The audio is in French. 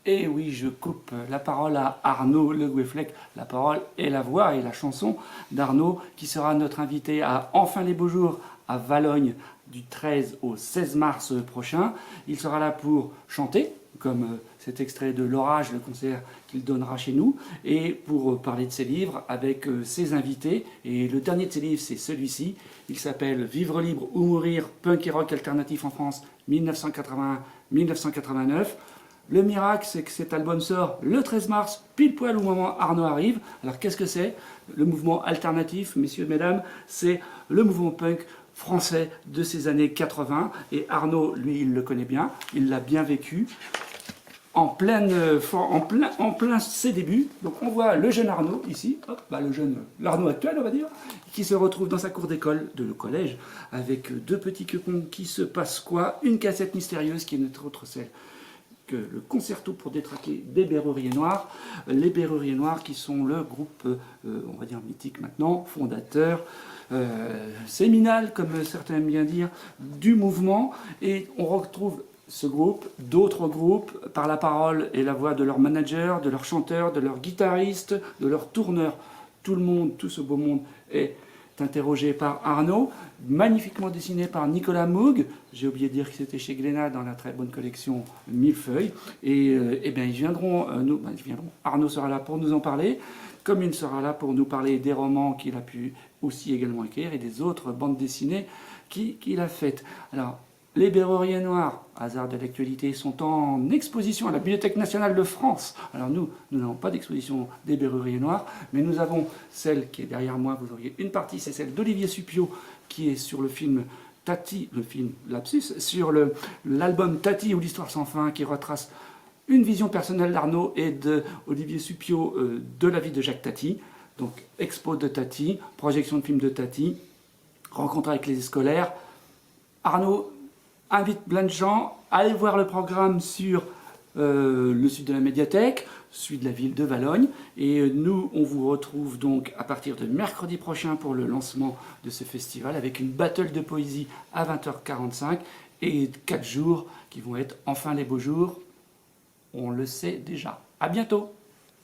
Et oui, je coupe la parole à Arnaud Le Gouefflec. La parole et la voix et la chanson d'Arnaud, qui sera notre invité à Enfin les Beaux Jours à Valognes du 13 au 16 mars prochain. Il sera là pour chanter, comme cet extrait de L'Orage, le concert qu'il donnera chez nous, et pour parler de ses livres avec ses invités. Et le dernier de ses livres, c'est celui-ci. Il s'appelle Vivre libre ou mourir, punk et rock alternatif en France, 1981-1989. Le miracle, c'est que cet album sort le 13 mars, pile poil au moment où Arnaud arrive. Alors qu'est-ce que c'est? Le mouvement alternatif, messieurs, mesdames, c'est le mouvement punk français de ces années 80. Et Arnaud, lui, il le connaît bien, il l'a bien vécu. En plein ses débuts. Donc on voit le jeune Arnaud ici, hop, l'Arnaud actuel on va dire, qui se retrouve dans sa cour d'école, le collège, avec deux petits quepons qui se passent quoi? Une cassette mystérieuse qui est notre autre celle que le concerto pour détraquer des Berruriers Noirs. Les Berruriers Noirs qui sont le groupe, on va dire mythique maintenant, fondateur, séminal, comme certains aiment bien dire, du mouvement. Et on retrouve ce groupe, d'autres groupes, par la parole et la voix de leurs managers, de leurs chanteurs, de leurs guitaristes, de leurs tourneurs. Tout le monde, tout ce beau monde est interrogé par Arnaud, magnifiquement dessiné par Nicolas Moog. J'ai oublié de dire que c'était chez Glénat dans la très bonne collection Millefeuille. Et bien ils viendront, Arnaud sera là pour nous en parler, comme il sera là pour nous parler des romans qu'il a pu aussi également écrire et des autres bandes dessinées qu'il a faites. Alors, les Berruriers Noirs, hasard de l'actualité, sont en exposition à la Bibliothèque nationale de France. Alors nous n'avons pas d'exposition des Berruriers Noirs, mais nous avons celle qui est derrière moi, vous auriez une partie, c'est celle d'Olivier Suppiot, qui est sur le film Tati, le film Lapsus, sur l'album Tati ou l'Histoire sans fin, qui retrace une vision personnelle d'Arnaud et d'Olivier Suppiot de la vie de Jacques Tati. Donc expo de Tati, projection de film de Tati, rencontre avec les scolaires. Arnaud invite plein de gens à aller voir le programme sur le site de la médiathèque, celui de la ville de Valognes. Et nous, on vous retrouve donc à partir de mercredi prochain pour le lancement de ce festival avec une battle de poésie à 20h45 et 4 jours qui vont être enfin les beaux jours. On le sait déjà. À bientôt!